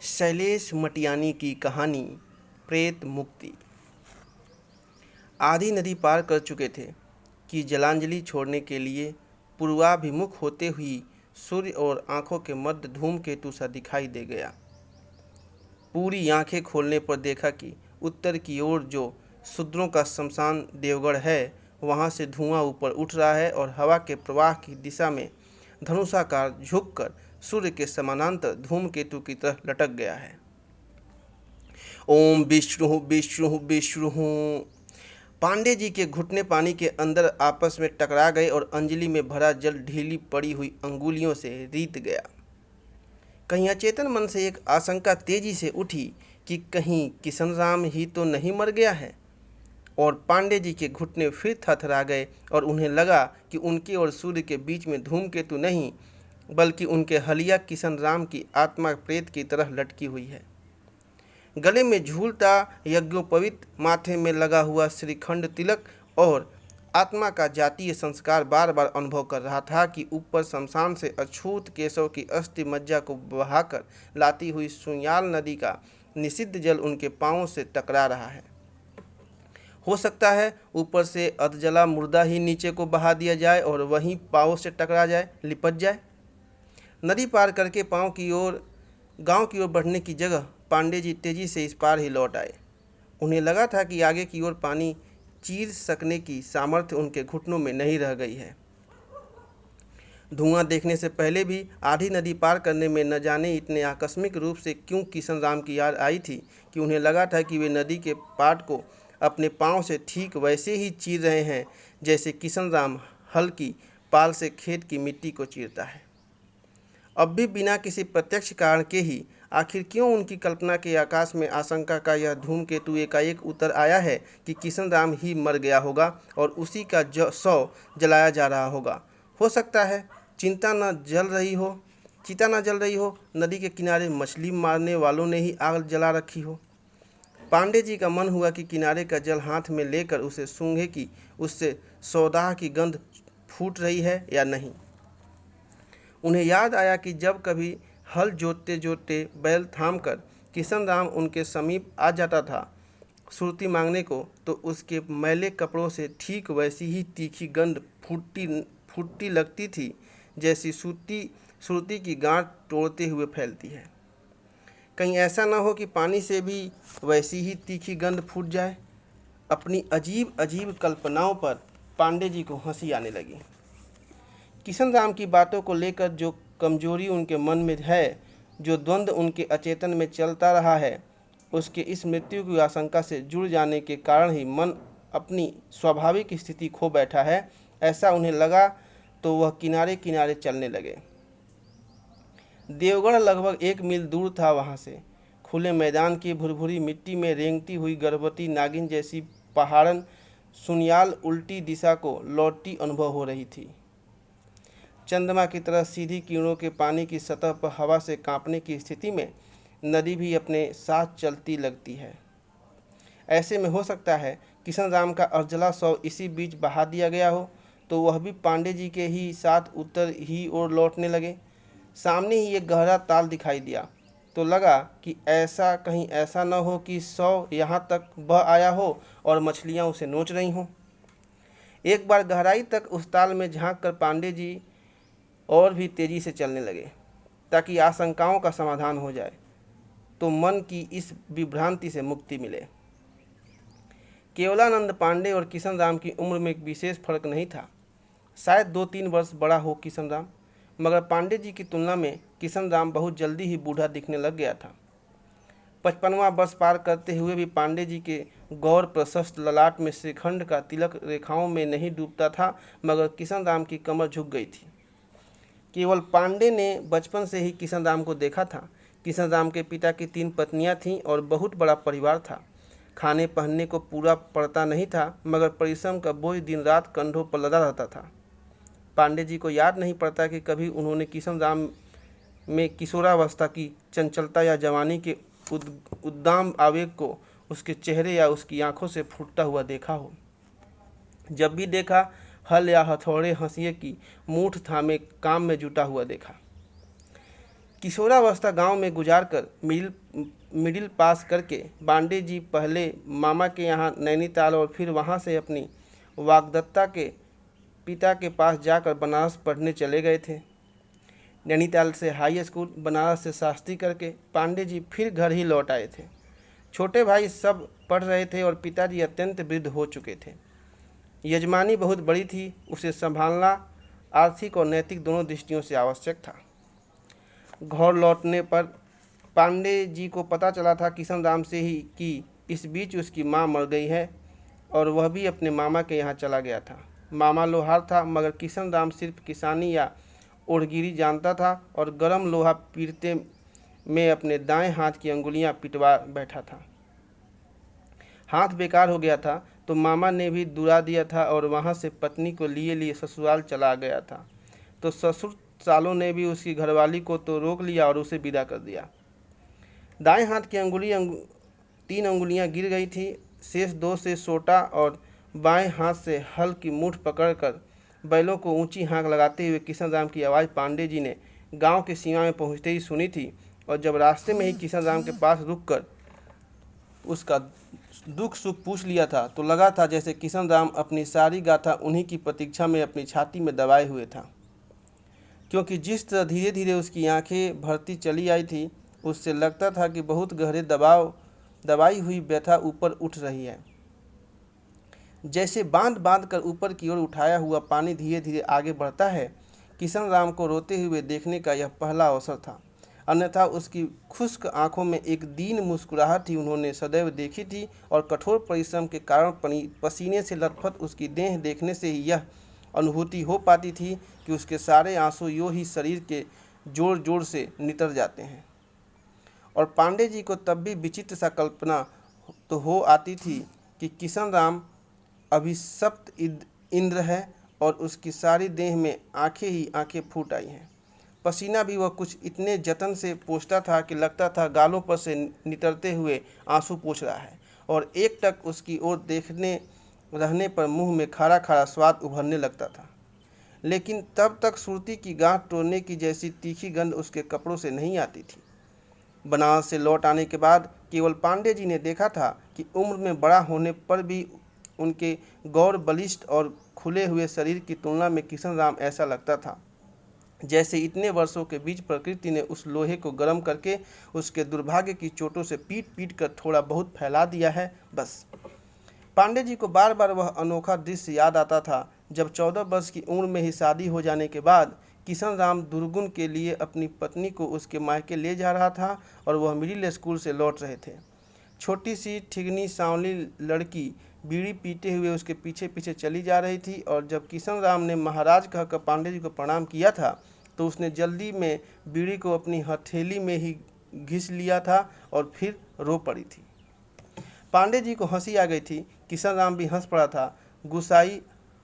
शैलेश मटियानी की कहानी प्रेत मुक्ति। आधी नदी पार कर चुके थे कि जलांजलि छोड़ने के लिए पूर्वाभिमुख होते हुई सूर्य और आंखों के मध्य धूमकेतु सा दिखाई दे गया। पूरी आंखें खोलने पर देखा कि उत्तर की ओर जो शूद्रों का शमशान देवगढ़ है, वहां से धुआं ऊपर उठ रहा है और हवा के प्रवाह की दिशा में धनुषाकार झुककर सूर्य के समानांतर धूमकेतु की तरह लटक गया है। ओम विष्णु विष्णु विष्णु। पांडे जी के घुटने पानी के अंदर आपस में टकरा गए और अंजलि में भरा जल ढीली पड़ी हुई अंगुलियों से रीत गया। कहीं अचेतन मन से एक आशंका तेजी से उठी कि कहीं किशन राम ही तो नहीं मर गया है, और पांडे जी के घुटने फिर थरथरा गए और उन्हें लगा कि उनके और सूर्य के बीच में धूमकेतु नहीं बल्कि उनके हलिया किशन राम की आत्मा प्रेत की तरह लटकी हुई है। गले में झूलता यज्ञोपवीत, माथे में लगा हुआ श्रीखंड तिलक और आत्मा का जातीय संस्कार बार बार अनुभव कर रहा था कि ऊपर शमशान से अछूत केशव की अस्थि मज्जा को बहाकर लाती हुई सुयाल नदी का निषिद्ध जल उनके पांवों से टकरा रहा है। हो सकता है ऊपर से अधजला मुर्दा ही नीचे को बहा दिया जाए और वहीं पांवों से टकरा जाए, लिपट जाए। नदी पार करके गांव की ओर बढ़ने की जगह पांडे जी तेजी से इस पार ही लौट आए। उन्हें लगा था कि आगे की ओर पानी चीर सकने की सामर्थ्य उनके घुटनों में नहीं रह गई है। धुआं देखने से पहले भी आधी नदी पार करने में न जाने इतने आकस्मिक रूप से क्यों किशन राम की याद आई थी कि उन्हें लगा था कि वे नदी के पाट को अपने पांव से ठीक वैसे ही चीर रहे हैं जैसे किशन राम हल की पाल से खेत की मिट्टी को चीरता है। अब भी बिना किसी प्रत्यक्ष कारण के ही आखिर क्यों उनकी कल्पना के आकाश में आशंका का यह धूमकेतु एकाएक उतर आया है कि किशन राम ही मर गया होगा और उसी का शव जलाया जा रहा होगा। हो सकता है चिता न जल रही हो, नदी के किनारे मछली मारने वालों ने ही आग जला रखी हो। पांडे जी का मन हुआ कि किनारे का जल हाथ में लेकर उसे सूंघे कि उससे सौदाह की गंध फूट रही है या नहीं। उन्हें याद आया कि जब कभी हल जोतते जोतते बैल थामकर किशन राम उनके समीप आ जाता था सुरती मांगने को, तो उसके मैले कपड़ों से ठीक वैसी ही तीखी गंध फूटती लगती थी जैसी सुरती की गांठ तोड़ते हुए फैलती है। कहीं ऐसा न हो कि पानी से भी वैसी ही तीखी गंध फूट जाए। अपनी अजीब अजीब कल्पनाओं पर पांडे जी को हंसी आने लगी। किशन राम की बातों को लेकर जो कमजोरी उनके मन में है, जो द्वंद्व उनके अचेतन में चलता रहा है, उसके इस मृत्यु की आशंका से जुड़ जाने के कारण ही मन अपनी स्वाभाविक स्थिति खो बैठा है, ऐसा उन्हें लगा। तो वह किनारे किनारे चलने लगे। देवगढ़ लगभग 1 मील दूर था। वहां से खुले मैदान की भुरभुरी मिट्टी में रेंगती हुई गर्भवती नागिन जैसी पहाड़न सुनियाल उल्टी दिशा को लौटती अनुभव हो रही थी। चंद्रमा की तरह सीधी किरणों के पानी की सतह पर हवा से कांपने की स्थिति में नदी भी अपने साथ चलती लगती है। ऐसे में हो सकता है किशन राम का अर्जला शव इसी बीच बहा दिया गया हो, तो वह भी पांडे जी के ही साथ उत्तर ही ओर लौटने लगे। सामने ही एक गहरा ताल दिखाई दिया तो लगा कि कहीं ऐसा न हो कि शव यहाँ तक बह आया हो और मछलियाँ उसे नोच रही हों। एक बार गहराई तक उस ताल में झांक कर पांडे जी और भी तेजी से चलने लगे ताकि आशंकाओं का समाधान हो जाए, तो मन की इस विभ्रांति से मुक्ति मिले। केवलानंद पांडे और किशन राम की उम्र में एक विशेष फर्क नहीं था। शायद 2-3 वर्ष बड़ा हो किशन राम, मगर पांडे जी की तुलना में किशन राम बहुत जल्दी ही बूढ़ा दिखने लग गया था। 55वां वर्ष पार करते हुए भी पांडे जी के गौर प्रशस्त ललाट में श्रीखंड का तिलक रेखाओं में नहीं डूबता था, मगर किशन राम की कमर झुक गई थी। केवल पांडे ने बचपन से ही किशन राम को देखा था। किशन राम के पिता की 3 पत्नियां थीं और बहुत बड़ा परिवार था। खाने पहनने को पूरा पड़ता नहीं था, मगर परिश्रम का बोझ दिन रात कंधों पर लदा रहता था। पांडे जी को याद नहीं पड़ता कि कभी उन्होंने किशन राम में किशोरावस्था की चंचलता या जवानी के उद्दाम आवेग को उसके चेहरे या उसकी आंखों से फूटता हुआ देखा हो। जब भी देखा, हल या हथौड़े हंसिए की मूठ थामे काम में जुटा हुआ देखा। किशोरावस्था गांव में गुजार कर मिडिल पास करके पांडे जी पहले मामा के यहाँ नैनीताल और फिर वहाँ से अपनी वाग्दत्ता के पिता के पास जाकर बनारस पढ़ने चले गए थे। नैनीताल से हाई स्कूल, बनारस से शास्त्री करके पांडे जी फिर घर ही लौट आए थे। छोटे भाई सब पढ़ रहे थे और पिताजी अत्यंत वृद्ध हो चुके थे। यजमानी बहुत बड़ी थी, उसे संभालना आर्थिक और नैतिक दोनों दृष्टियों से आवश्यक था। घर लौटने पर पांडे जी को पता चला था किशन राम से ही कि इस बीच उसकी माँ मर गई है और वह भी अपने मामा के यहाँ चला गया था। मामा लोहार था, मगर किशन राम सिर्फ किसानी या ओढ़गिरी जानता था और गरम लोहा पीटते में अपने दाएं हाथ की अंगुलियां पिटवा बैठा था। हाथ बेकार हो गया था तो मामा ने भी दुरा दिया था और वहां से पत्नी को लिए ससुराल चला गया था। तो ससुर सालों ने भी उसकी घरवाली को तो रोक लिया और उसे विदा कर दिया। दाएं हाथ की 3 अंगुलियां गिर गई थी, शेष 2 से सोटा और बाएं हाथ से हल की मूठ पकड़कर बैलों को ऊंची हाँक लगाते हुए किशन राम की आवाज़ पांडे जी ने गांव की सीमा में पहुंचते ही सुनी थी। और जब रास्ते में ही किशन राम के पास रुककर उसका दुख सुख पूछ लिया था तो लगा था जैसे किशन राम अपनी सारी गाथा उन्हीं की प्रतीक्षा में अपनी छाती में दबाए हुए था, क्योंकि जिस तरह धीरे धीरे उसकी आंखें भरती चली आई थी उससे लगता था कि बहुत गहरे दबाई हुई व्यथा ऊपर उठ रही है। जैसे बांध कर ऊपर की ओर उठाया हुआ पानी धीरे धीरे आगे बढ़ता है। किशन राम को रोते हुए देखने का यह पहला अवसर था, अन्यथा उसकी खुश्क आंखों में एक दीन मुस्कुराहट ही उन्होंने सदैव देखी थी और कठोर परिश्रम के कारण पसीने से लथपथ उसकी देह देखने से ही यह अनुभूति हो पाती थी कि उसके सारे आंसू यूं ही शरीर के जोर जोर से नितर जाते हैं। और पांडे जी को तब भी विचित्र सा कल्पना तो हो आती थी कि किशन राम अभिशप्त इंद्र है और उसकी सारी देह में आंखें ही आंखें फूट आई हैं। पसीना भी वह कुछ इतने जतन से पोंछता था कि लगता था गालों पर से नितरते हुए आंसू पोंछ रहा है और एक टक उसकी ओर देखने रहने पर मुंह में खारा खारा स्वाद उभरने लगता था। लेकिन तब तक सुरती की गांठ तोड़ने की जैसी तीखी गंध उसके कपड़ों से नहीं आती थी। बनारस से लौट आने के बाद केवल पांडे जी ने देखा था कि उम्र में बड़ा होने पर भी उनके गौर बलिष्ठ और खुले हुए शरीर की तुलना में किशन राम ऐसा लगता था जैसे इतने वर्षों के बीच प्रकृति ने उस लोहे को गर्म करके उसके दुर्भाग्य की चोटों से पीट पीट कर थोड़ा बहुत फैला दिया है, बस। पांडे जी को बार बार वह अनोखा दृश्य याद आता था जब 14 वर्ष की उम्र में ही शादी हो जाने के बाद किशन राम दुर्गुण के लिए अपनी पत्नी को उसके मायके ले जा रहा था और वह मिडिल स्कूल से लौट रहे थे। छोटी सी ठिगनी सांवली लड़की बीड़ी पीते हुए उसके पीछे पीछे चली जा रही थी और जब किशन राम ने महाराज कहकर पांडे जी को प्रणाम किया था तो उसने जल्दी में बीड़ी को अपनी हथेली में ही घिस लिया था और फिर रो पड़ी थी। पांडे जी को हंसी आ गई थी, किशन राम भी हंस पड़ा था। गुसाई,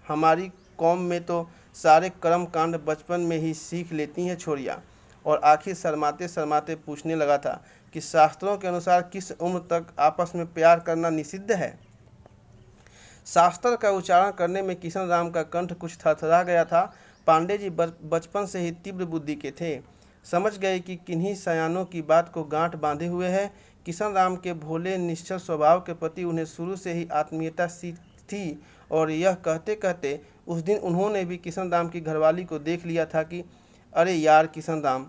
हमारी कौम में तो सारे कर्म कांड बचपन में ही सीख लेती हैं छोरियाँ। और आखिर शर्माते शर्माते पूछने लगा था कि शास्त्रों के अनुसार किस उम्र तक आपस में प्यार करना निषिद्ध है। शास्त्र का उच्चारण करने में किशन राम का कंठ कुछ थरथरा गया था। पांडे जी बचपन से ही तीव्र बुद्धि के थे, समझ गए कि किन्हीं सयानों की बात को गांठ बांधे हुए है। किशन राम के भोले निश्चल स्वभाव के प्रति उन्हें शुरू से ही आत्मीयता सी थी और यह कहते कहते उस दिन उन्होंने भी किशन राम की घरवाली को देख लिया था कि अरे यार किशन राम,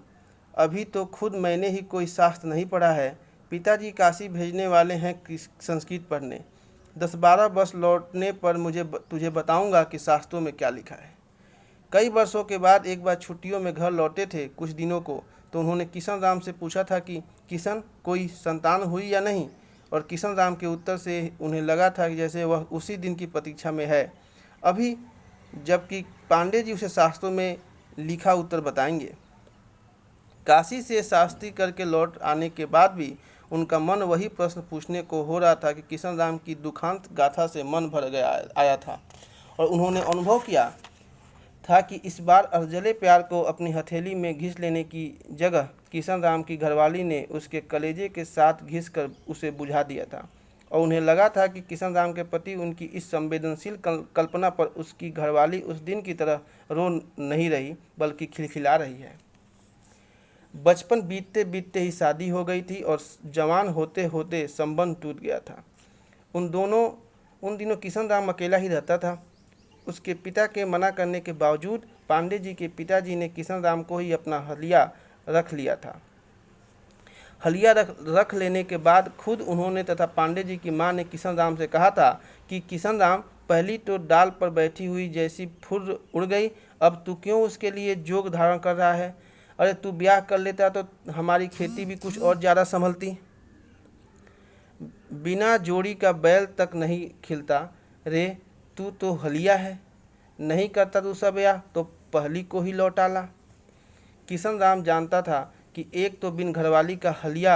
अभी तो खुद मैंने ही कोई शास्त्र नहीं पढ़ा है। पिताजी काशी भेजने वाले हैं संस्कृत पढ़ने। 10-12 वर्ष लौटने पर तुझे बताऊंगा कि शास्त्रों में क्या लिखा है। कई वर्षों के बाद एक बार छुट्टियों में घर लौटे थे कुछ दिनों को, तो उन्होंने किशन राम से पूछा था कि किशन, कोई संतान हुई या नहीं। और किशन राम के उत्तर से उन्हें लगा था कि जैसे वह उसी दिन की प्रतीक्षा में है अभी, जबकि पांडे जी उसे शास्त्रों में लिखा उत्तर बताएंगे। काशी से शास्त्री करके लौट आने के बाद भी उनका मन वही प्रश्न पूछने को हो रहा था कि किशन राम की दुखांत गाथा से मन भर गया आया था और उन्होंने अनुभव किया था कि इस बार अर्जले प्यार को अपनी हथेली में घिस लेने की जगह किशन राम की घरवाली ने उसके कलेजे के साथ घिस कर उसे बुझा दिया था। और उन्हें लगा था कि किशन राम के प्रति उनकी इस संवेदनशील कल्पना पर उसकी घरवाली उस दिन की तरह रो नहीं रही बल्कि खिलखिला रही है। बचपन बीतते बीतते ही शादी हो गई थी और जवान होते होते संबंध टूट गया था। उन दिनों किशन राम अकेला ही रहता था। उसके पिता के मना करने के बावजूद पांडे जी के पिताजी ने किशन राम को ही अपना हलिया रख लिया था। हलिया रख लेने के बाद खुद उन्होंने तथा पांडे जी की मां ने किशन राम से कहा था कि किशन राम, पहली तो डाल पर बैठी हुई जैसी फुर्र उड़ गई, अब तू क्यों उसके लिए जोग धारण कर रहा है? अरे तू ब्याह कर लेता तो हमारी खेती भी कुछ और ज़्यादा संभलती। बिना जोड़ी का बैल तक नहीं खिलता रे, तू तो हलिया है। नहीं करता तू सब ब्याह तो पहली को ही लौटा ला। किशन राम जानता था कि एक तो बिन घरवाली का हलिया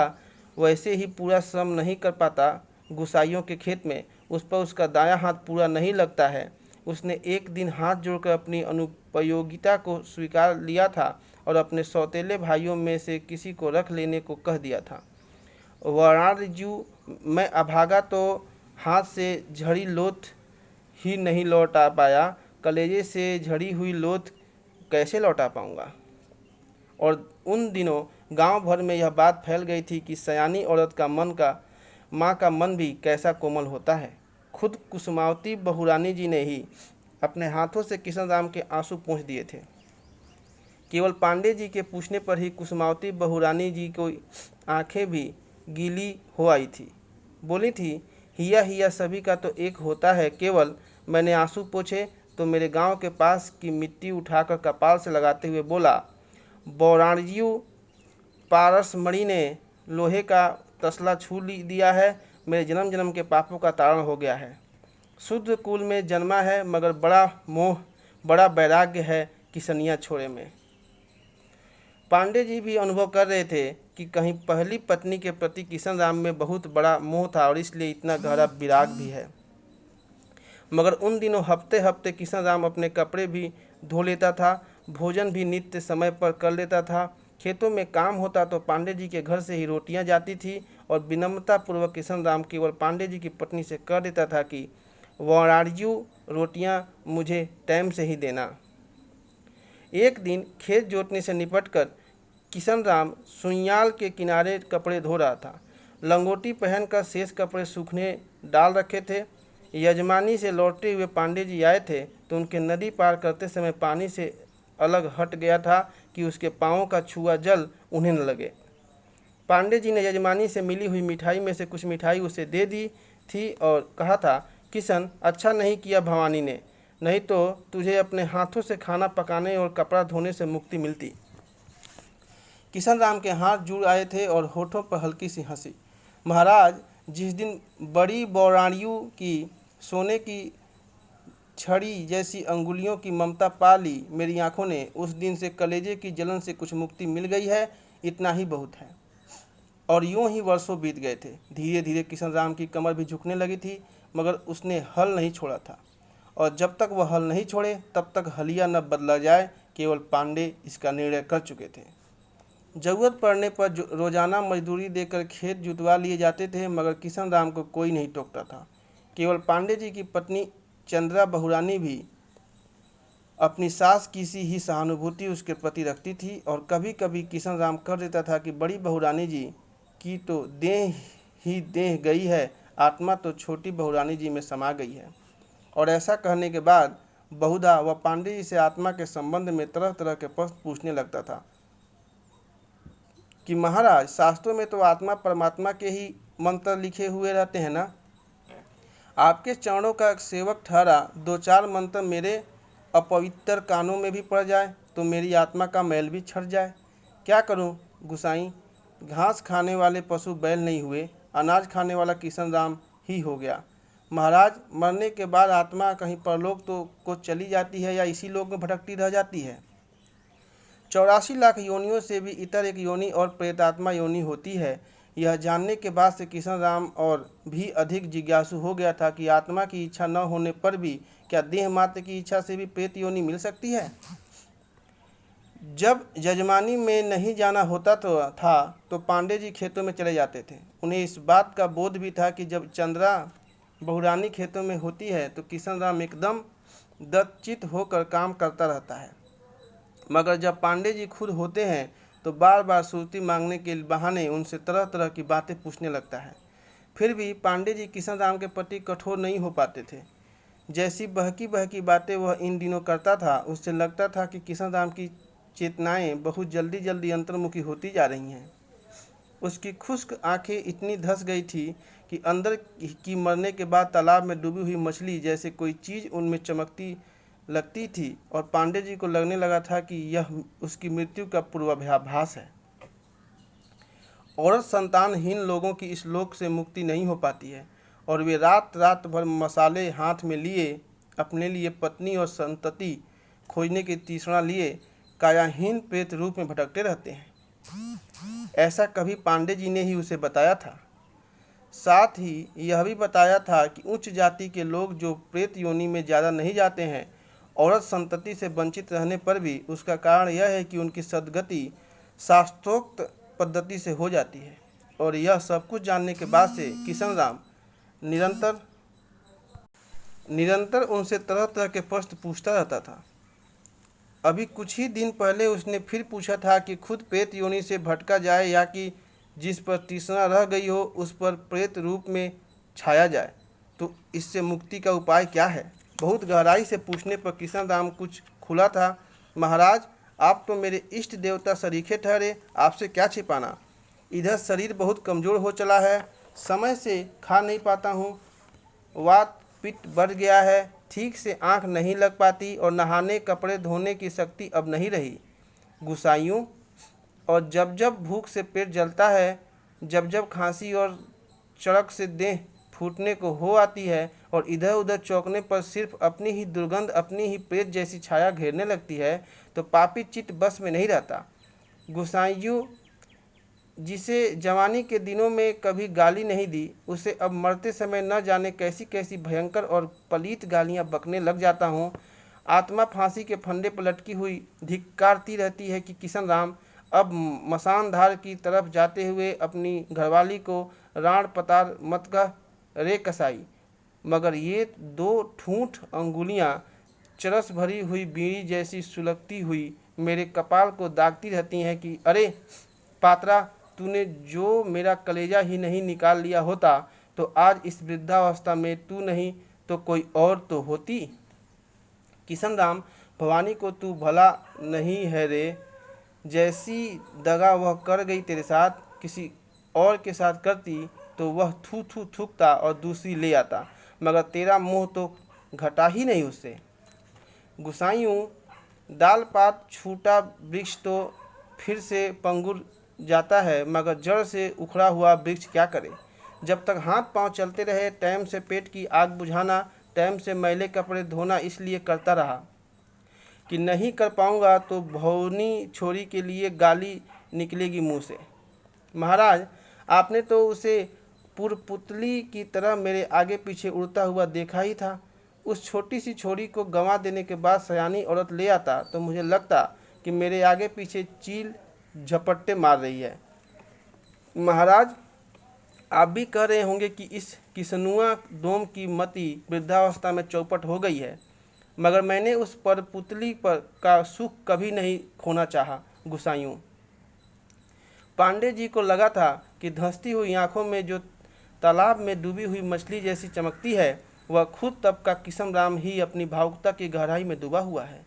वैसे ही पूरा श्रम नहीं कर पाता गुसाइयों के खेत में, उस पर उसका दायां हाथ पूरा नहीं लगता है। उसने एक दिन हाथ जोड़कर अपनी अनुपयोगिता को स्वीकार लिया था और अपने सौतेले भाइयों में से किसी को रख लेने को कह दिया था। वाराणजू मैं अभागा तो हाथ से झड़ी लोथ ही नहीं लौटा पाया, कलेजे से झड़ी हुई लोथ कैसे लौटा पाऊंगा। और उन दिनों गांव भर में यह बात फैल गई थी कि सयानी औरत का माँ का मन भी कैसा कोमल होता है। खुद कुसुमावती बहुरानी जी ने ही अपने हाथों से किशन राम के आंसू पोंछ दिए थे। केवल पांडे जी के पूछने पर ही कुसुमावती बहुरानी जी को आंखें भी गीली हो आई थी। बोली थी, हिया हिया सभी का तो एक होता है, केवल मैंने आंसू पोंछे तो मेरे गांव के पास की मिट्टी उठाकर कपाल से लगाते हुए बोला, बौराणजियू पारसमणि ने लोहे का तसला छू दिया है, मेरे जन्म जन्म के पापों का तारण हो गया है। शुद्ध कुल में जन्मा है मगर बड़ा मोह बड़ा वैराग्य है किसनिया छोरे में। पांडे जी भी अनुभव कर रहे थे कि कहीं पहली पत्नी के प्रति किशन राम में बहुत बड़ा मोह था और इसलिए इतना गहरा विराग भी है। मगर उन दिनों हफ्ते हफ्ते किशन राम अपने कपड़े भी धो लेता था, भोजन भी नित्य समय पर कर लेता था। खेतों में काम होता तो पांडे जी के घर से ही रोटियां जाती थी और विनम्रता पूर्वक किशन राम केवल पांडे जी की पत्नी से कह देता था कि वाराणजू रोटियां मुझे टाइम से ही देना। एक दिन खेत जोतने से निपटकर किशन राम सुइयाल के किनारे कपड़े धो रहा था। लंगोटी पहनकर शेष कपड़े सूखने डाल रखे थे। यजमानी से लौटते हुए पांडे जी आए थे तो उनके नदी पार करते समय पानी से अलग हट गया था कि उसके पाँवों का छुआ जल उन्हें न लगे। पांडे जी ने यजमानी से मिली हुई मिठाई में से कुछ मिठाई उसे दे दी थी और कहा था, किशन, अच्छा नहीं किया भवानी ने, नहीं तो तुझे अपने हाथों से खाना पकाने और कपड़ा धोने से मुक्ति मिलती। किशन राम के हाथ जुड़ आए थे और होठों पर हल्की सी हंसी। महाराज, जिस दिन बड़ी बौराणियों की सोने की छड़ी जैसी अंगुलियों की ममता पा ली मेरी आंखों ने, उस दिन से कलेजे की जलन से कुछ मुक्ति मिल गई है, इतना ही बहुत है। और यूं ही वर्षों बीत गए थे। धीरे धीरे किशन राम की कमर भी झुकने लगी थी, मगर उसने हल नहीं छोड़ा था और जब तक वह हल नहीं छोड़े तब तक हलिया न बदला जाए, केवल पांडे इसका निर्णय कर चुके थे। जरूरत पड़ने पर रोजाना मजदूरी देकर खेत जुतवा लिए जाते थे, मगर किशन राम को कोई नहीं टोकता था। केवल पांडे जी की पत्नी चंद्रा बहुरानी भी अपनी सास की सी ही सहानुभूति उसके प्रति रखती थी और कभी कभी किशन राम कह देता था कि बड़ी बहुरानी जी की तो देह ही देह गई है, आत्मा तो छोटी बहुरानी जी में समा गई है। और ऐसा कहने के बाद बहुधा वह पांडे जी से आत्मा के संबंध में तरह तरह के प्रश्न पूछने लगता था कि महाराज, शास्त्रों में तो आत्मा परमात्मा के ही मंत्र लिखे हुए रहते हैं ना। आपके चरणों का सेवक ठहरा, दो चार मंत्र मेरे अपवित्र कानों में भी पड़ जाए तो मेरी आत्मा का मैल भी छट जाए। क्या करूं गुसाई, घास खाने वाले पशु बैल नहीं हुए, अनाज खाने वाला किशन राम ही हो गया। महाराज, मरने के बाद आत्मा कहीं परलोक तो को चली जाती है या इसी लोक में भटकती रह जाती है? 84 लाख योनियों से भी इतर एक योनि और प्रेतात्मा योनि होती है। यह जानने के बाद से किशन राम और भी अधिक जिज्ञासु हो गया था कि आत्मा की इच्छा न होने पर भी क्या देह मात्र की इच्छा से भी प्रेत योनि मिल सकती है। जब यजमानी में नहीं जाना होता तो पांडे जी खेतों में चले जाते थे। उन्हें इस बात का बोध भी था कि जब चंद्रा बहुरानी खेतों में होती है तो किशन राम एकदम दत्तचित होकर काम करता रहता है, मगर जब पांडे जी खुद होते हैं तो बार बार सुरती मांगने के बहाने उनसे तरह तरह की बातें पूछने लगता है। फिर भी पांडे जी किशन राम के प्रति कठोर नहीं हो पाते थे। जैसी बहकी बहकी बातें वह इन दिनों करता था, उससे लगता था कि किशन राम की चेतनाएं बहुत जल्दी जल्दी अंतर्मुखी होती जा रही हैं। उसकी खुश्क आंखें इतनी धंस गई थी कि अंदर की मरने के बाद तालाब में डूबी हुई मछली जैसे कोई चीज़ उनमें चमकती लगती थी, और पांडे जी को लगने लगा था कि यह उसकी मृत्यु का पूर्वाभास है। औरत संतानहीन लोगों की इस लोक से मुक्ति नहीं हो पाती है, और वे रात रात भर मसाले हाथ में लिए अपने लिए पत्नी और संतति खोजने की तृष्णा लिए कायाहीन प्रेत रूप में भटकते रहते हैं। ऐसा कभी पांडे जी ने ही उसे बताया था। साथ ही यह भी बताया था कि उच्च जाति के लोग जो प्रेत योनि में ज़्यादा नहीं जाते हैं, औरत संतति से वंचित रहने पर भी उसका कारण यह है कि उनकी सद्गति शास्त्रोक्त पद्धति से हो जाती है। और यह सब कुछ जानने के बाद से किशन राम निरंतर उनसे तरह तरह के प्रश्न पूछता रहता था। अभी कुछ ही दिन पहले उसने फिर पूछा था कि खुद प्रेत योनि से भटका जाए या कि जिस पर तृष्णा रह गई हो उस पर प्रेत रूप में छाया जाए, तो इससे मुक्ति का उपाय क्या है। बहुत गहराई से पूछने पर किशन राम कुछ खुला था। महाराज, आप तो मेरे इष्ट देवता सरीखे ठहरे, आपसे क्या छिपाना। इधर शरीर बहुत कमज़ोर हो चला है, समय से खा नहीं पाता हूँ, वात पित्त बढ़ गया है, ठीक से आंख नहीं लग पाती और नहाने कपड़े धोने की शक्ति अब नहीं रही गुसाइयों। और जब जब भूख से पेट जलता है, जब जब खांसी और चड़क से देह फूटने को हो आती है और इधर उधर चौंकने पर सिर्फ अपनी ही दुर्गंध अपनी ही प्रेत जैसी छाया घेरने लगती है, तो पापी चित्त बस में नहीं रहता। गुसाइयों, जिसे जवानी के दिनों में कभी गाली नहीं दी, उसे अब मरते समय न जाने कैसी कैसी भयंकर और पलीत गालियां बकने लग जाता हूँ। आत्मा फांसी के फंदे पर लटकी हुई धिक्कारती रहती है कि किशन राम अब मसान धार की तरफ जाते हुए अपनी घरवाली को राण पतार मत कह रे कसाई। मगर ये दो ठूंठ अंगुलियां चरस भरी हुई बीड़ी जैसी सुलगती हुई मेरे कपाल को दागती रहती हैं कि अरे पात्रा, तूने जो मेरा कलेजा ही नहीं निकाल लिया होता तो आज इस वृद्धावस्था में तू नहीं तो कोई और तो होती। किशन राम, भवानी को तू भला नहीं है रे। जैसी दगा वह कर गई तेरे साथ, किसी और के साथ करती तो वह थू थू थूकता और दूसरी ले आता, मगर तेरा मोह तो घटा ही नहीं उससे। गुसाइयों, डाल पात छूटा वृक्ष तो फिर से पंगुर जाता है, मगर जड़ से उखड़ा हुआ वृक्ष क्या करे। जब तक हाथ पांव चलते रहे, टाइम से पेट की आग बुझाना, टाइम से मैले कपड़े धोना इसलिए करता रहा कि नहीं कर पाऊंगा तो भौनी छोरी के लिए गाली निकलेगी मुंह से। महाराज, आपने तो उसे पुरपुतली की तरह मेरे आगे पीछे उड़ता हुआ देखा ही था। उस छोटी सी छोरी को गंवा देने के बाद सयानी औरत ले आता तो मुझे लगता कि मेरे आगे पीछे चील झपट्टे मार रही है। महाराज, आप भी कह रहे होंगे कि इस किसनुआ डोम की मति वृद्धावस्था में चौपट हो गई है, मगर मैंने उस पर पुतली पर का सुख कभी नहीं खोना चाहा। गुसाइयों, पांडे जी को लगा था कि धंसती हुई आंखों में जो तालाब में डूबी हुई मछली जैसी चमकती है, वह खुद तब का किशन राम ही अपनी भावुकता की गहराई में डूबा हुआ है।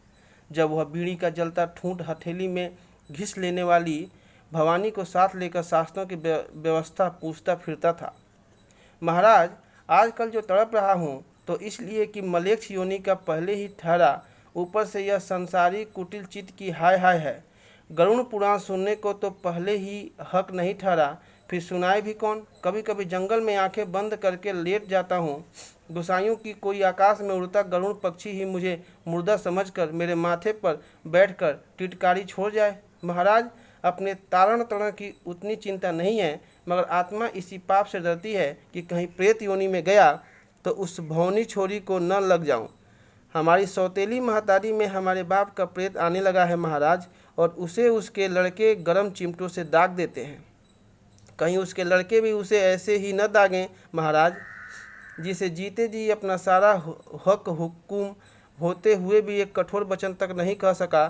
जब वह बीड़ी का जलता ठूंठ हथेली में घिस लेने वाली भवानी को साथ लेकर शास्त्रों की व्यवस्था पूछता फिरता था। महाराज, आजकल जो तड़प रहा हूँ तो इसलिए कि मलेच्छ योनि का पहले ही ठहरा, ऊपर से यह संसारी कुटिल चित्त की हाय हाय है। गरुड़ पुराण सुनने को तो पहले ही हक नहीं ठहरा, फिर सुनाए भी कौन। कभी कभी जंगल में आंखें बंद करके लेट जाता हूँ। गुसाइयों की कोई आकाश में उड़ता गरुड़ पक्षी ही मुझे मुर्दा समझकर मेरे माथे पर बैठकर टिटकारी छोड़ जाए। महाराज, अपने तारण तरण की उतनी चिंता नहीं है, मगर आत्मा इसी पाप से डरती है कि कहीं प्रेत योनि में गया तो उस भौनी छोरी को न लग जाऊं। हमारी सौतेली महतारी में हमारे बाप का प्रेत आने लगा है महाराज, और उसे उसके लड़के गरम चिमटों से दाग देते हैं। कहीं उसके लड़के भी उसे ऐसे ही न दागें महाराज। जिसे जीते जी अपना सारा हक हुक्म होते हुए भी एक कठोर वचन तक नहीं कह सका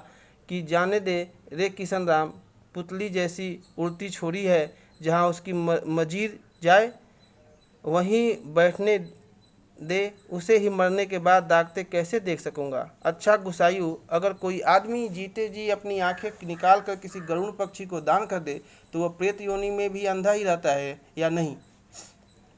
कि जाने दे रे किशन राम, पुतली जैसी उड़ती छोरी है, जहाँ उसकी मजीर जाए वहीं बैठने दे, उसे ही मरने के बाद दागते कैसे देख सकूँगा। अच्छा गुसायु, अगर कोई आदमी जीते जी अपनी आंखें निकाल कर किसी गरुड़ पक्षी को दान कर दे तो वह प्रेत योनि में भी अंधा ही रहता है या नहीं।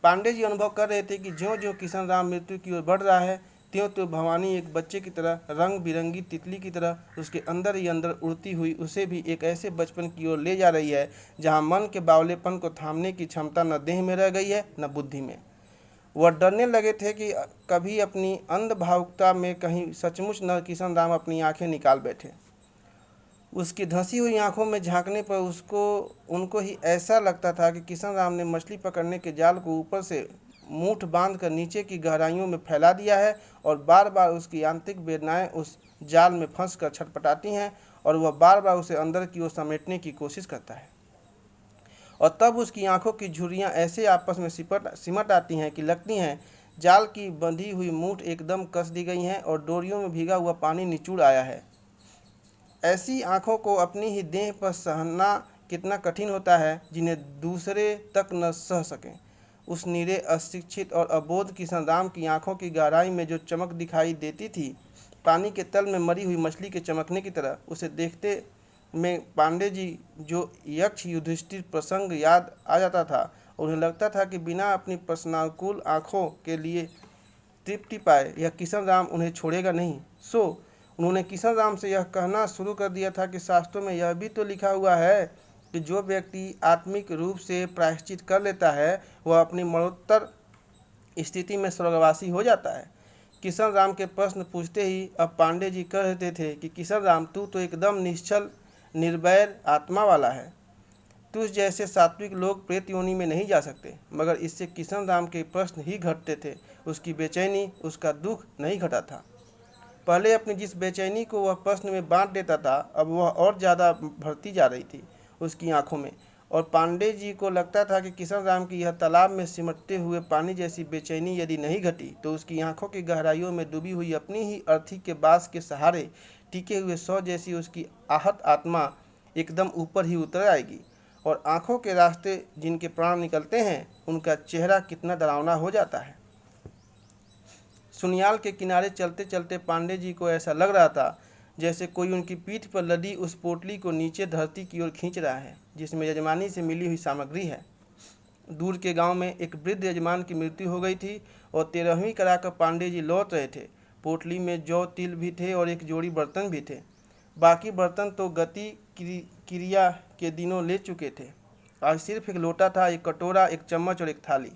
पांडे जी अनुभव कर रहे थे कि ज्यों ज्यों किशन राम मृत्यु की ओर बढ़ रहा है, त्यों त्यों भवानी एक बच्चे की तरह, रंग बिरंगी तितली की तरह उसके अंदर ही अंदर उड़ती हुई उसे भी एक ऐसे बचपन की ओर ले जा रही है जहाँ मन के बावलेपन को थामने की क्षमता न देह में रह गई है न बुद्धि में। वह डरने लगे थे कि कभी अपनी अंध भावुकता में कहीं सचमुच न किशन राम अपनी आंखें निकाल बैठे। उसकी धंसी हुई आंखों में झांकने पर उनको ही ऐसा लगता था कि किशन राम ने मछली पकड़ने के जाल को ऊपर से मूठ बांध कर नीचे की गहराइयों में फैला दिया है और बार बार उसकी आंतरिक वेदनाएं उस जाल में फंस कर छटपटाती हैं और वह बार बार उसे अंदर की ओर समेटने की कोशिश करता है। और तब उसकी आंखों की झुर्रियां ऐसे आपस में सिमट आती हैं कि लगती हैं जाल की बंधी हुई मूठ एकदम कस दी गई हैं और डोरियों में भीगा हुआ पानी निचुड़ आया है। ऐसी आंखों को अपनी ही देह पर सहना कितना कठिन होता है, जिन्हें दूसरे तक न सह सकें। उस नीरे, अशिक्षित और अबोध किशन राम की आंखों की गहराई में जो चमक दिखाई देती थी, पानी के तल में मरी हुई मछली के चमकने की तरह, उसे देखते में पांडे जी जो यक्ष युधिष्ठिर प्रसंग याद आ जाता था। उन्हें लगता था कि बिना अपनी प्रश्नाकुल आंखों के लिए तृप्ति पाए यह किशन राम उन्हें छोड़ेगा नहीं। सो उन्होंने किशन राम से यह कहना शुरू कर दिया था कि शास्त्रों में यह भी तो लिखा हुआ है कि जो व्यक्ति आत्मिक रूप से प्रायश्चित कर लेता है वह अपनी मरणोत्तर स्थिति में स्वर्गवासी हो जाता है। किशन राम के प्रश्न पूछते ही अब पांडे जी कह रहे थे कि किशन राम, तू तो एकदम निश्चल निर्वैर आत्मा वाला है। तुझ जैसे सात्विक लोग प्रेत योनि में नहीं जा सकते। मगर इससे किशन राम के प्रश्न ही घटते थे, उसकी बेचैनी, उसका दुख नहीं घटा था। पहले अपनी जिस बेचैनी को वह प्रश्न में बांट देता था, अब वह और ज़्यादा बढ़ती जा रही थी उसकी आंखों में। और पांडे जी को लगता था कि किशन राम की यह तालाब में सिमटते हुए पानी जैसी बेचैनी यदि नहीं घटी तो उसकी आंखों की गहराइयों में डूबी हुई अपनी ही अर्थी के बांस के सहारे टिके हुए सौ जैसी उसकी आहत आत्मा एकदम ऊपर ही उतर आएगी और आंखों के रास्ते जिनके प्राण निकलते हैं उनका चेहरा कितना डरावना हो जाता है। सुनियाल के किनारे चलते चलते पांडे जी को ऐसा लग रहा था जैसे कोई उनकी पीठ पर लदी उस पोटली को नीचे धरती की ओर खींच रहा है जिसमें यजमानी से मिली हुई सामग्री है। दूर के गांव में एक वृद्ध यजमान की मृत्यु हो गई थी और 13वीं कराकर पांडे जी लौट रहे थे। पोटली में जौ तिल भी थे और एक जोड़ी बर्तन भी थे। बाकी बर्तन तो गति क्रिया के दिनों ले चुके थे। आज सिर्फ एक लोटा था, एक कटोरा, एक चम्मच और एक थाली।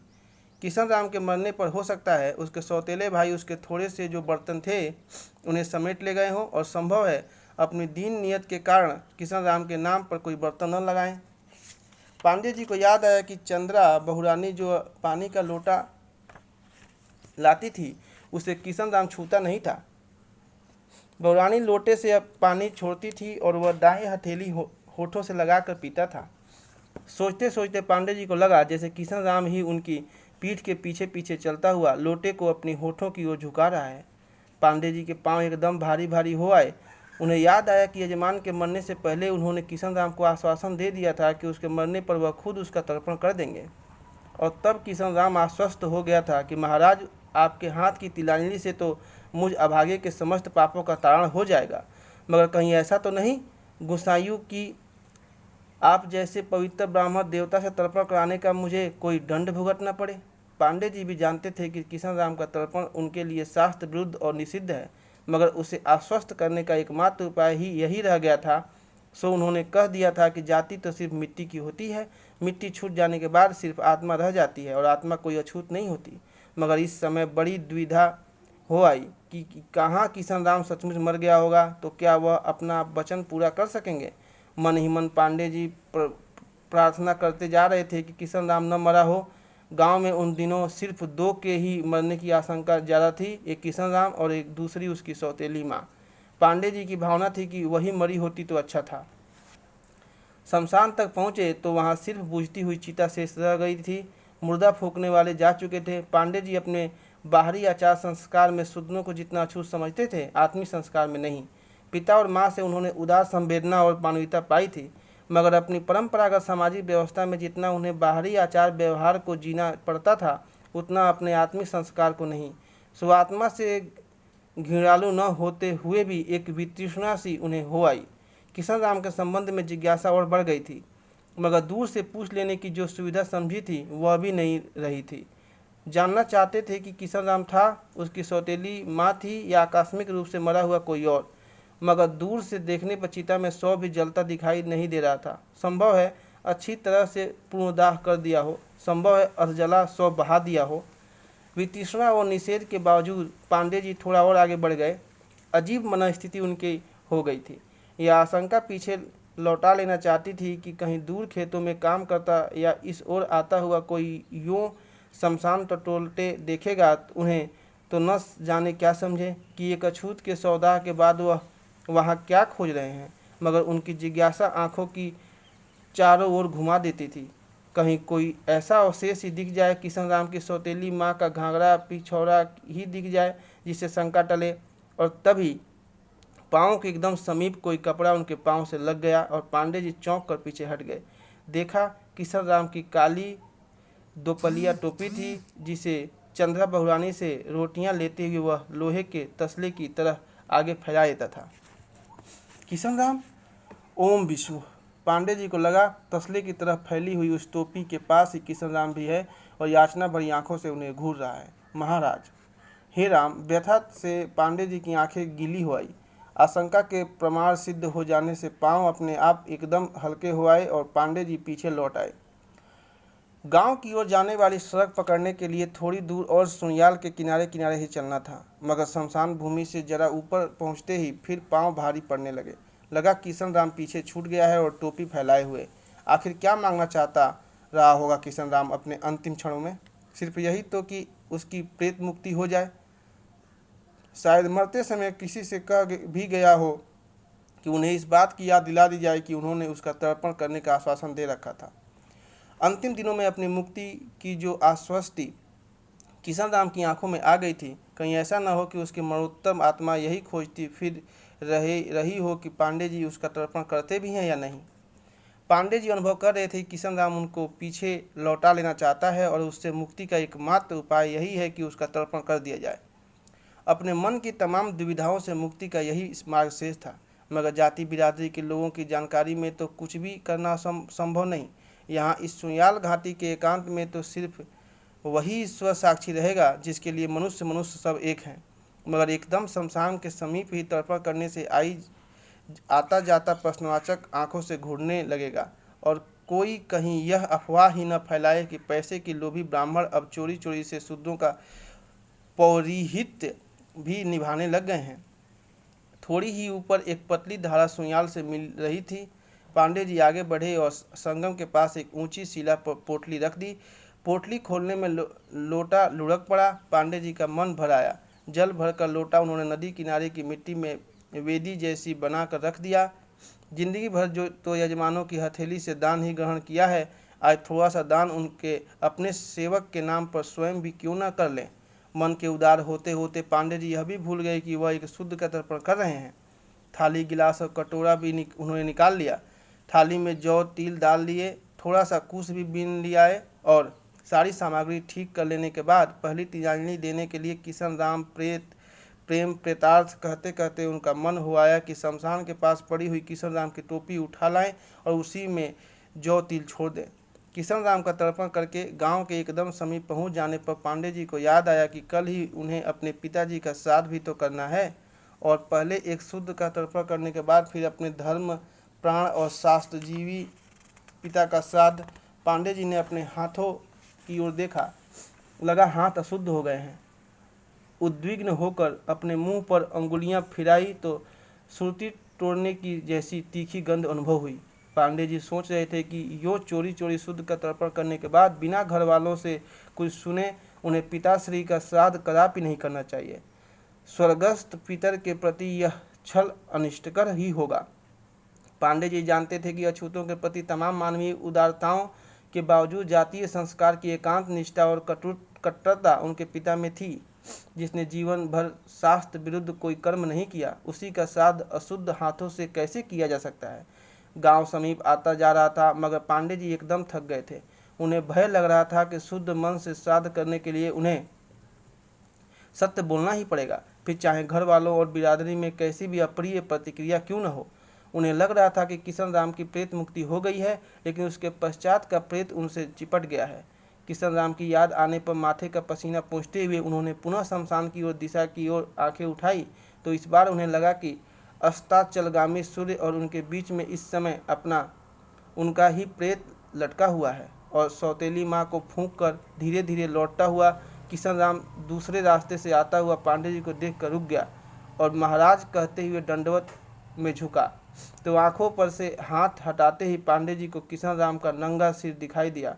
किशन राम के मरने पर हो सकता है उसके सौतेले भाई उसके थोड़े से जो बर्तन थे उन्हें समेट ले गए हों और संभव है अपनी दीन नियत के कारण किशन राम के नाम पर कोई बर्तन न लगाएं। पांडे जी को याद आया कि चंद्रा बहुरानी जो पानी का लोटा लाती थी उसे किशन राम छूता नहीं था। बहुरानी लोटे से अब पानी छोड़ती थी और वह दाएं हथेली होठों से लगाकर पीता था। सोचते सोचते पांडे जी को लगा जैसे किशन राम ही उनकी पीठ के पीछे पीछे चलता हुआ लोटे को अपनी होठों की ओर झुका रहा है। पांडे जी के पांव एकदम भारी भारी हो आए। उन्हें याद आया कि यजमान के मरने से पहले उन्होंने किशन राम को आश्वासन दे दिया था कि उसके मरने पर वह खुद उसका तर्पण कर देंगे। और तब किशन राम आश्वस्त हो गया था कि महाराज, आपके हाथ की तिलांजलि से तो मुझ अभागे के समस्त पापों का तारण हो जाएगा। मगर कहीं ऐसा तो नहीं गुसायु कि आप जैसे पवित्र ब्राह्मण देवता से तर्पण कराने का मुझे कोई दंड भुगतना पड़े। पांडे जी भी जानते थे कि किशन राम का तर्पण उनके लिए शास्त्र विरुद्ध और निषिद्ध है, मगर उसे आश्वस्त करने का एकमात्र उपाय ही यही रह गया था। सो उन्होंने कह दिया था कि जाति तो सिर्फ मिट्टी की होती है, मिट्टी छूट जाने के बाद सिर्फ आत्मा रह जाती है और आत्मा कोई अछूत नहीं होती। मगर इस समय बड़ी दुविधा हो आई कि कहाँ किशन राम सचमुच मर गया होगा तो क्या वह अपना वचन पूरा कर सकेंगे। मन ही मन पांडे जी प्रार्थना करते जा रहे थे कि किशन राम न मरा हो। गांव में उन दिनों सिर्फ दो के ही मरने की आशंका ज़्यादा थी, एक किशन राम और एक दूसरी उसकी सौतेली माँ। पांडे जी की भावना थी कि वही मरी होती तो अच्छा था। शमशान तक पहुँचे तो वहाँ सिर्फ बुझती हुई चिता शेष रह गई थी। मुर्दा फूकने वाले जा चुके थे। पांडे जी अपने बाहरी आचार संस्कार में शूद्रों को जितना अछूत समझते थे, आत्मिक संस्कार में नहीं। पिता और माँ से उन्होंने उदार संवेदना और मानवीयता पाई थी। मगर अपनी परंपरागत सामाजिक व्यवस्था में जितना उन्हें बाहरी आचार व्यवहार को जीना पड़ता था, उतना अपने आत्मिक संस्कार को नहीं। स्वात्मा से घृणालु न होते हुए भी एक वितृष्णा सी उन्हें हो आई। किशन राम के संबंध में जिज्ञासा और बढ़ गई थी, मगर दूर से पूछ लेने की जो सुविधा समझी थी वह भी नहीं रही थी। जानना चाहते थे कि किशन राम था, उसकी सौतेली माँ थी या आकस्मिक रूप से मरा हुआ कोई और। मगर दूर से देखने पर चिता में शव भी जलता दिखाई नहीं दे रहा था। संभव है अच्छी तरह से पूर्णदाह कर दिया हो, संभव है अधजला शव बहा दिया हो। वितृष्णा और निषेध के बावजूद पांडे जी थोड़ा और आगे बढ़ गए। अजीब मनस्थिति उनकी हो गई थी। यह आशंका पीछे लौटा लेना चाहती थी कि कहीं दूर खेतों में काम करता या इस ओर आता हुआ कोई यूं शमशान टटोलते देखेगा उन्हें तो न जाने क्या समझे कि एक अछूत के सौदा के बाद वह वहाँ क्या खोज रहे हैं। मगर उनकी जिज्ञासा आंखों की चारों ओर घुमा देती थी। कहीं कोई ऐसा अवशेष ही दिख जाए, किशन राम की सौतेली माँ का घाघरा पिछौड़ा ही दिख जाए जिससे शंका टले। और तभी पाँव के एकदम समीप कोई कपड़ा उनके पाँव से लग गया और पांडे जी चौंक कर पीछे हट गए। देखा किशन राम की काली दोपलिया टोपी थी जिसे चंद्रा बहुरानी से रोटियां लेते हुए वह लोहे के तसले की तरह आगे फैला देता था। किशन राम, ओम विष्णु। पांडे जी को लगा तसले की तरह फैली हुई उस टोपी के पास ही किशन राम भी है और याचना भरी आंखों से उन्हें घूर रहा है। महाराज, हे राम। व्यथा से पांडे जी की आंखें गीली हो आई। आशंका के प्रमाण सिद्ध हो जाने से पांव अपने आप एकदम हल्के हो आए और पांडे जी पीछे लौट आए। गांव की ओर जाने वाली सड़क पकड़ने के लिए थोड़ी दूर और सुनियाल के किनारे किनारे ही चलना था, मगर शमशान भूमि से जरा ऊपर पहुंचते ही फिर पांव भारी पड़ने लगे। लगा किशन राम पीछे छूट गया है और टोपी फैलाए हुए। आखिर क्या मांगना चाहता रहा होगा किशन राम अपने अंतिम क्षणों में? सिर्फ यही तो कि उसकी प्रेत मुक्ति हो जाए। शायद मरते समय किसी से कह भी गया हो कि उन्हें इस बात की याद दिला दी जाए कि उन्होंने उसका तर्पण करने का आश्वासन दे रखा था। अंतिम दिनों में अपनी मुक्ति की जो आश्वस्ति किशन राम की आंखों में आ गई थी, कहीं ऐसा न हो कि उसकी मरणोत्तर आत्मा यही खोजती फिर रही हो कि पांडे जी उसका तर्पण करते भी हैं या नहीं। पांडे जी अनुभव कर रहे थे कि किशन राम उनको पीछे लौटा लेना चाहता है और उससे मुक्ति का एकमात्र उपाय यही है कि उसका तर्पण कर दिया जाए। अपने मन की तमाम दुविधाओं से मुक्ति का यही मार्ग शेष था, मगर जाति बिरादरी के लोगों की जानकारी में तो कुछ भी करना संभव नहीं। यहाँ इस सुयाल घाटी के एकांत में तो सिर्फ वही ईश्वर साक्षी रहेगा जिसके लिए मनुष्य सब एक हैं। मगर एकदम शमशान के समीप ही तर्पण करने से आता जाता प्रश्नवाचक आंखों से घूरने लगेगा और कोई कहीं यह अफवाह ही न फैलाए कि पैसे की लोभी ब्राह्मण अब चोरी चोरी से शूद्रों का पौरोहित्य भी निभाने लग गए हैं। थोड़ी ही ऊपर एक पतली धारा सुयाल से मिल रही थी। पांडे जी आगे बढ़े और संगम के पास एक ऊंची शिला पर पोटली रख दी। पोटली खोलने में लोटा लुढ़क पड़ा। पांडे जी का मन भर आया। जल भरकर लोटा उन्होंने नदी किनारे की मिट्टी में वेदी जैसी बनाकर रख दिया। जिंदगी भर जो तो यजमानों की हथेली से दान ही ग्रहण किया है, आज थोड़ा सा दान उनके अपने सेवक के नाम पर स्वयं भी क्यों न कर लें। मन के उदार होते होते पांडे जी यह भी भूल गए कि वह एक शुद्ध का तर्पण कर रहे हैं। थाली गिलास और कटोरा भी उन्होंने निकाल लिया। थाली में जौ तिल डाल लिए, थोड़ा सा कुश भी बीन लियाए और सारी सामग्री ठीक कर लेने के बाद पहली तिलांजलि देने के लिए किशन राम प्रेम प्रेतार्थ कहते कहते उनका मन हो आया कि शमशान के पास पड़ी हुई किशन राम की टोपी उठा लाएं और उसी में जौ तिल छोड़ दें। किशन राम का तर्पण करके गांव के एकदम समीप पहुंच जाने पर पांडे जी को याद आया कि कल ही उन्हें अपने पिताजी का श्राद्ध भी तो करना है और पहले एक शुद्ध का तर्पण करने के बाद फिर अपने धर्म प्राण और शास्त्रजीवी पिता का श्राद्ध। पांडे जी ने अपने हाथों की ओर देखा। लगा हाथ अशुद्ध हो गए हैं। उद्विग्न होकर अपने मुंह पर अंगुलियां फिराई तो सुरती तोड़ने की जैसी तीखी गंध अनुभव हुई। पांडे जी सोच रहे थे कि यो चोरी चोरी शुद्ध का तर्पण करने के बाद बिना घर वालों से कुछ सुने उन्हें पिताश्री का श्राद्ध कदापि नहीं करना चाहिए। स्वर्गस्थ पितर के प्रति यह छल अनिष्टकर ही होगा। पांडे जी जानते थे कि अछूतों के प्रति तमाम मानवीय उदारताओं के बावजूद जातीय संस्कार की एकांत निष्ठा और कट्टरता उनके पिता में थी। जिसने जीवन भर शास्त्र विरुद्ध कोई कर्म नहीं किया, उसी का श्राद्ध अशुद्ध हाथों से कैसे किया जा सकता है। गांव समीप आता जा रहा था, मगर पांडे जी एकदम थक गए थे। उन्हें भय लग रहा था कि शुद्ध मन से श्राद्ध करने के लिए उन्हें सत्य बोलना ही पड़ेगा, फिर चाहे घर वालों और बिरादरी में कैसी भी अप्रिय प्रतिक्रिया क्यों न हो। उन्हें लग रहा था कि किशन राम की प्रेत मुक्ति हो गई है, लेकिन उसके पश्चात का प्रेत उनसे चिपट गया है। किशन राम की याद आने पर माथे का पसीना पोंछते हुए उन्होंने पुनः शमशान की ओर दिशा की ओर आंखें उठाई, तो इस बार उन्हें लगा कि अस्ताचलगामी सूर्य और उनके बीच में इस समय उनका ही प्रेत लटका हुआ है। और सौतेली माँ को फूंक कर धीरे धीरे लौटता हुआ किशन राम दूसरे रास्ते से आता हुआ पांडे जी को देखकर रुक गया और महाराज कहते हुए दंडवत में झुका, तो आंखों पर से हाथ हटाते ही पांडे जी को किशन राम का नंगा सिर दिखाई दिया।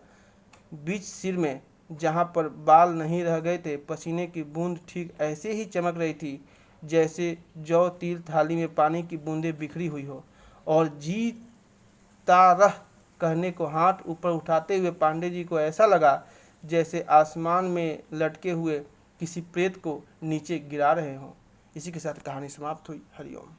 बीच सिर में जहाँ पर बाल नहीं रह गए थे, पसीने की बूंद ठीक ऐसे ही चमक रही थी जैसे जौ तिल थाली में पानी की बूंदें बिखरी हुई हो। और जीता रह कहने को हाथ ऊपर उठाते हुए पांडे जी को ऐसा लगा जैसे आसमान में लटके हुए किसी प्रेत को नीचे गिरा रहे हों। इसी के साथ कहानी समाप्त हुई। हरिओम।